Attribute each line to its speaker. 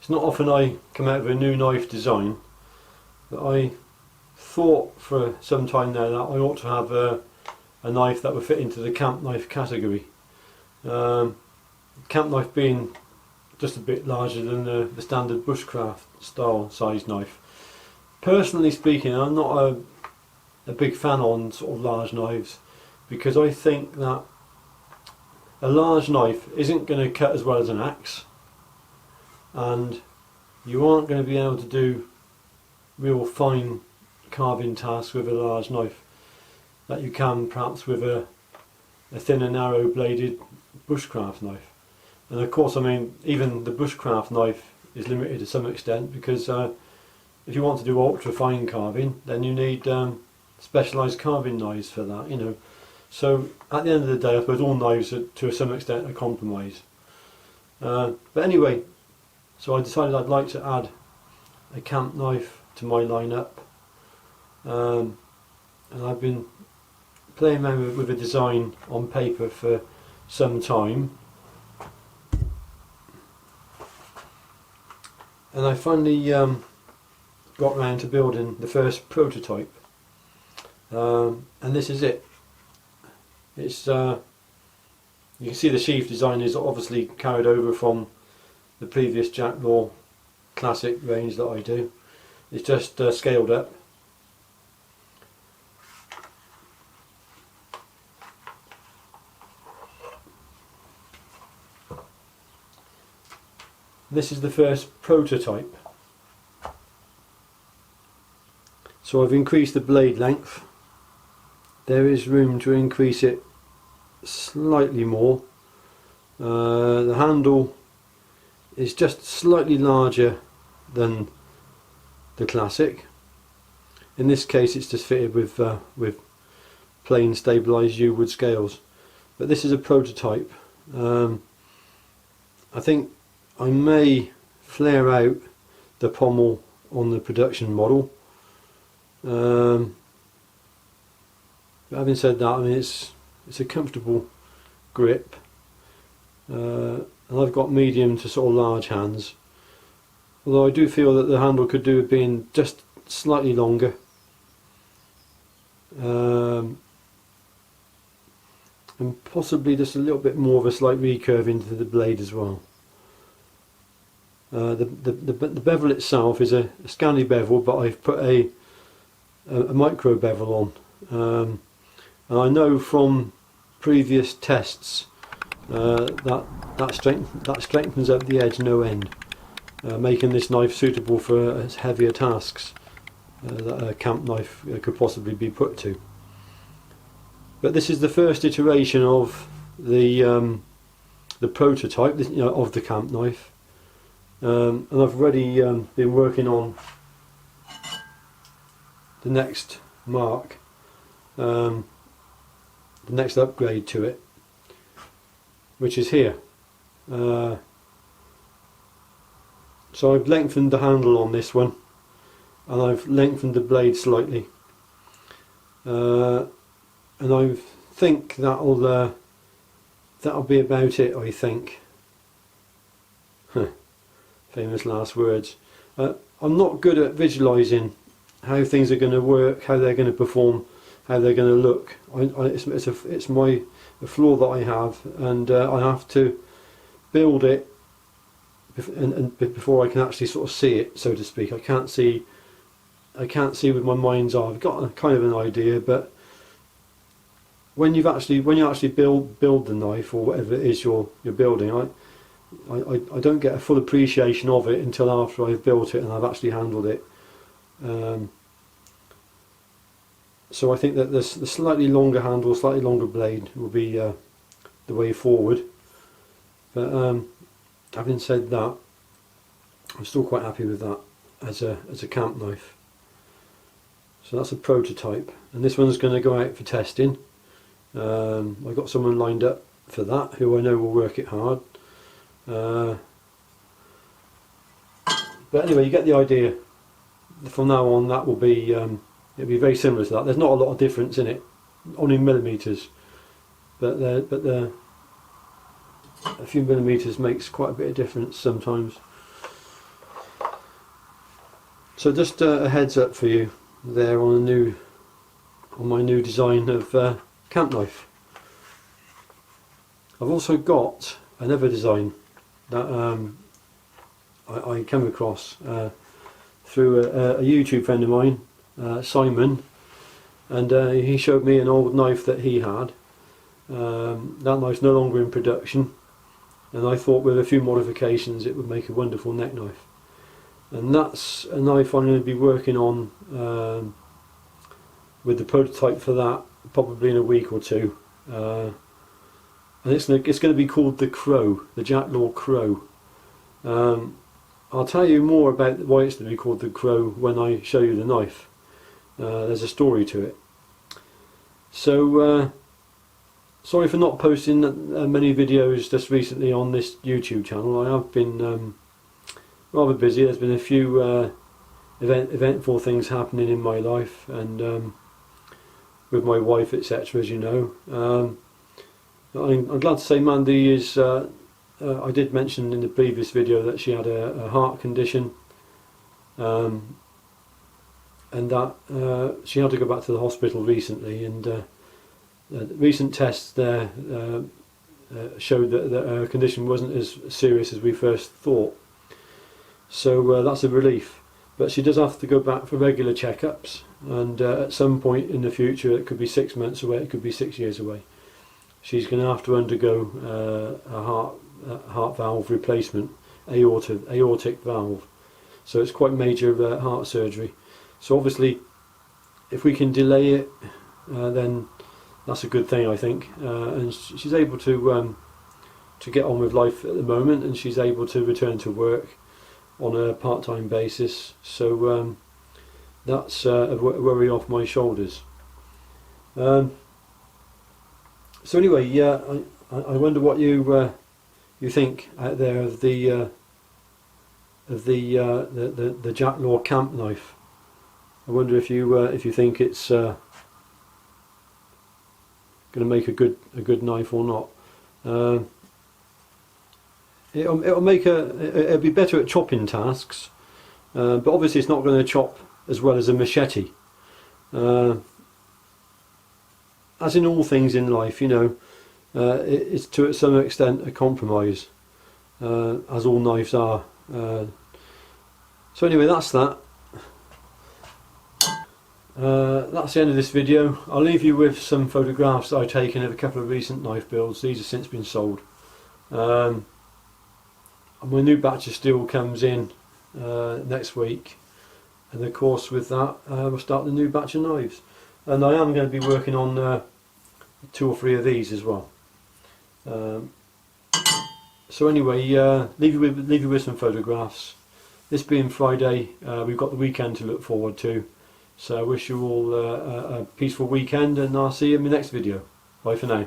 Speaker 1: It's not often I come out with a new knife design, but I thought for some time now that I ought to have a knife that would fit into the camp knife category. Camp knife being just a bit larger than the standard bushcraft style size knife. Personally speaking, I'm not a big fan on sort of large knives, because I think that a large knife isn't going to cut as well as an axe, and you aren't going to be able to do real fine carving tasks with a large knife that you can perhaps with a thinner, narrow bladed bushcraft knife. And of course, I mean, even the bushcraft knife is limited to some extent, because if you want to do ultra fine carving, then you need specialised carving knives for that, you know. So at the end of the day, I suppose all knives are to some extent a compromise. But anyway, so I decided I'd like to add a camp knife to my lineup, and I've been playing around with a design on paper for some time, and I finally got round to building the first prototype, and this is it. It's you can see the sheath design is obviously carried over from the previous Jacklore classic range that I do. It's just scaled up. This is the first prototype. So I've increased the blade length. There is room to increase it slightly more. The handle is just slightly larger than the classic. In this case, it's just fitted with plain stabilised U-wood scales. But this is a prototype. I think I may flare out the pommel on the production model. But having said that, I mean, it's a comfortable grip, and I've got medium to sort of large hands, although I do feel that the handle could do with being just slightly longer, and possibly just a little bit more of a slight recurve into the blade as well. The bevel itself is a Scandi bevel, but I've put a micro bevel on, and I know from previous tests that strengthens out the edge no end, making this knife suitable for heavier tasks that a camp knife could possibly be put to. But this is the first iteration of the prototype, you know, of the camp knife. And I've already been working on the next mark, the next upgrade to it, which is here. So I've lengthened the handle on this one, and I've lengthened the blade slightly, and I think that'll be about it, I think. Famous last words. I'm not good at visualising how things are going to work, how they're going to perform, how they're going to look. It's a flaw that I have, and I have to build it before I can actually sort of see it, so to speak. I can't see with my mind's eye. I've got a kind of an idea, but when you actually build the knife or whatever it is you're building, I don't get a full appreciation of it until after I've built it and I've actually handled it. So I think that the slightly longer handle, slightly longer blade will be the way forward. But having said that, I'm still quite happy with that as a camp knife. So that's a prototype, and this one's going to go out for testing. I've got someone lined up for that who I know will work it hard. But anyway, you get the idea. From now on, that will be it'll be very similar to that. There's not a lot of difference in it, only millimetres, but a few millimetres makes quite a bit of difference sometimes. So just a heads up for you there on my new design of camp knife. I've also got another design that I came across through a YouTube friend of mine, Simon, and he showed me an old knife that he had. That knife's no longer in production, and I thought with a few modifications it would make a wonderful neck knife. And that's a knife I'm going to be working on with the prototype for that probably in a week or two, and it's going to be called the Crow, the Jacklore Crow. I'll tell you more about why it's going to be called the Crow when I show you the knife. There's a story to it. So sorry for not posting many videos just recently on this YouTube channel. I have been rather busy. There's been a few eventful things happening in my life, and with my wife, etc., as you know. I'm glad to say Mandy is, I did mention in the previous video that she had a heart condition, and that she had to go back to the hospital recently, and recent tests there showed that her condition wasn't as serious as we first thought. So that's a relief, but she does have to go back for regular checkups, and at some point in the future, it could be 6 months away, it could be 6 years away, she's going to have to undergo a heart valve replacement, aortic valve. So it's quite major heart surgery. So obviously if we can delay it, then that's a good thing, I think, and she's able to get on with life at the moment, and she's able to return to work on a part-time basis, so that's a worry off my shoulders. So anyway, yeah, I wonder what you think out there of the Jacklore Camp knife. I wonder if you think it's going to make a good knife or not. It'll be better at chopping tasks, but obviously it's not going to chop as well as a machete. As in all things in life, you know, it's to some extent a compromise, as all knives are. So anyway, that's that. That's the end of this video. I'll leave you with some photographs that I've taken of a couple of recent knife builds. These have since been sold. My new batch of steel comes in next week, and of course with that we'll start the new batch of knives, and I am going to be working on 2 or 3 of these as well. So anyway, leave you with some photographs. This being Friday, we've got the weekend to look forward to, so I wish you all a peaceful weekend, and I'll see you in my next video. Bye for now.